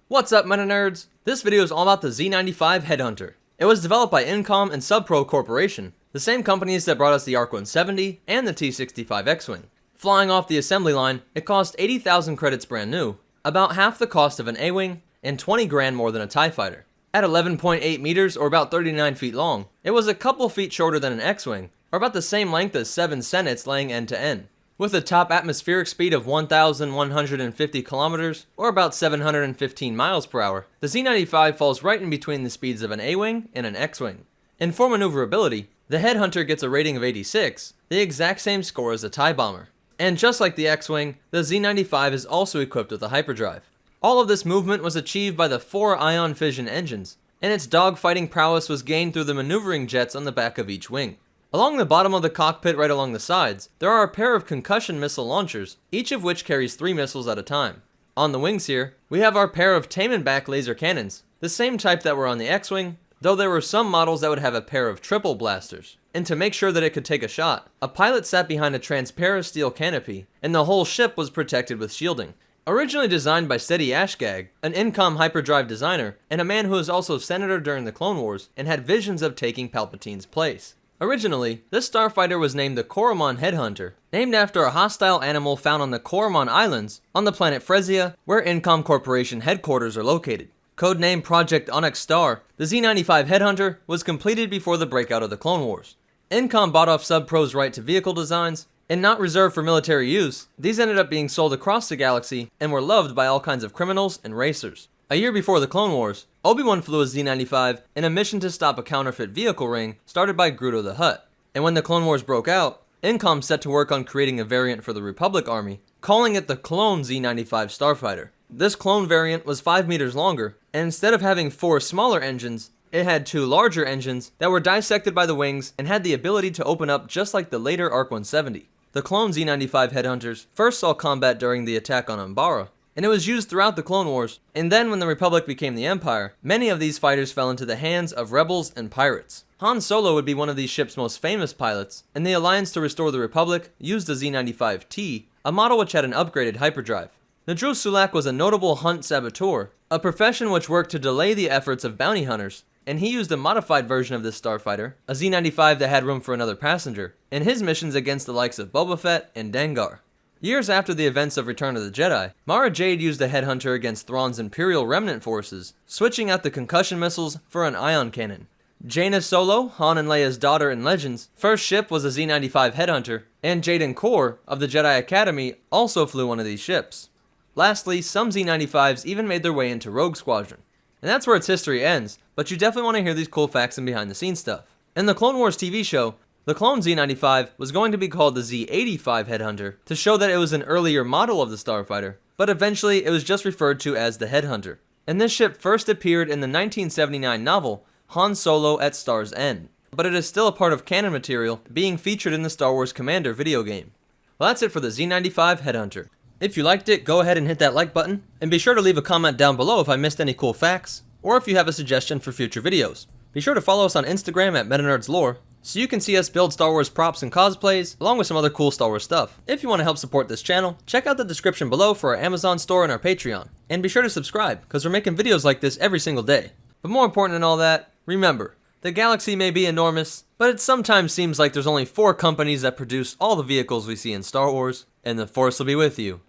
What's up, Meta Nerds? This video is all about the Z-95 Headhunter. It was developed by Incom and Subpro Corporation, the same companies that brought us the ARC 170 and the T-65 X-Wing. Flying off the assembly line, it cost 80,000 credits brand new, about half the cost of an A-Wing, and 20 grand more than a TIE Fighter. At 11.8 meters, or about 39 feet long, it was a couple feet shorter than an X-Wing, or about the same length as 7 Senates laying end to end. With a top atmospheric speed of 1,150 kilometers, or about 715 miles per hour, the Z-95 falls right in between the speeds of an A-Wing and an X-Wing. And for maneuverability, the Headhunter gets a rating of 86, the exact same score as a TIE Bomber. And just like the X-Wing, the Z-95 is also equipped with a hyperdrive. All of this movement was achieved by the 4 ion fission engines, and its dogfighting prowess was gained through the maneuvering jets on the back of each wing. Along the bottom of the cockpit right along the sides, there are a pair of concussion missile launchers, each of which carries 3 missiles at a time. On the wings here, we have our pair of tame and back laser cannons, the same type that were on the X-Wing, though there were some models that would have a pair of triple blasters. And to make sure that it could take a shot, a pilot sat behind a transparent steel canopy, and the whole ship was protected with shielding. Originally designed by Steady Ashgag, an Incom hyperdrive designer, and a man who was also senator during the Clone Wars and had visions of taking Palpatine's place. Originally, this starfighter was named the Coromon Headhunter, named after a hostile animal found on the Coromon Islands on the planet Frezia, where Incom Corporation headquarters are located. Codenamed Project Onyx Star, the Z-95 Headhunter was completed before the breakout of the Clone Wars. Incom bought off Subpro's right to vehicle designs, and not reserved for military use, these ended up being sold across the galaxy and were loved by all kinds of criminals and racers. A year before the Clone Wars, Obi-Wan flew a Z-95 in a mission to stop a counterfeit vehicle ring started by Greedo the Hutt. And when the Clone Wars broke out, Incom set to work on creating a variant for the Republic Army, calling it the Clone Z-95 Starfighter. This clone variant was 5 meters longer, and instead of having 4 smaller engines, it had 2 larger engines that were dissected by the wings and had the ability to open up just like the later ARC 170. The clone Z-95 Headhunters first saw combat during the attack on Umbara, and it was used throughout the Clone Wars, and then when the Republic became the Empire, many of these fighters fell into the hands of rebels and pirates. Han Solo would be one of these ships' most famous pilots, and the Alliance to restore the Republic used the Z-95T, a model which had an upgraded hyperdrive. Nadru Sulak was a notable hunt saboteur, a profession which worked to delay the efforts of bounty hunters, and he used a modified version of this starfighter, a Z-95 that had room for another passenger, in his missions against the likes of Boba Fett and Dengar. Years after the events of Return of the Jedi, Mara Jade used the Headhunter against Thrawn's Imperial Remnant forces, switching out the concussion missiles for an ion cannon. Jaina Solo, Han and Leia's daughter in Legends' first ship was a Z-95 Headhunter, and Jaden Korr of the Jedi Academy also flew one of these ships. Lastly, some Z-95s even made their way into Rogue Squadron. And that's where its history ends, but you definitely want to hear these cool facts and behind the scenes stuff. In the Clone Wars TV show, the clone Z-95 was going to be called the Z-85 Headhunter to show that it was an earlier model of the starfighter, but eventually it was just referred to as the Headhunter. And this ship first appeared in the 1979 novel Han Solo at Star's End, but it is still a part of canon material being featured in the Star Wars Commander video game. Well, that's it for the Z-95 Headhunter. If you liked it, go ahead and hit that like button, and be sure to leave a comment down below if I missed any cool facts, or if you have a suggestion for future videos. Be sure to follow us on Instagram at MetaNerdsLore, so you can see us build Star Wars props and cosplays, along with some other cool Star Wars stuff. If you want to help support this channel, check out the description below for our Amazon store and our Patreon. And be sure to subscribe, because we're making videos like this every single day. But more important than all that, remember, the galaxy may be enormous, but it sometimes seems like there's only 4 companies that produce all the vehicles we see in Star Wars, and the Force will be with you.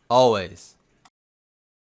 Always.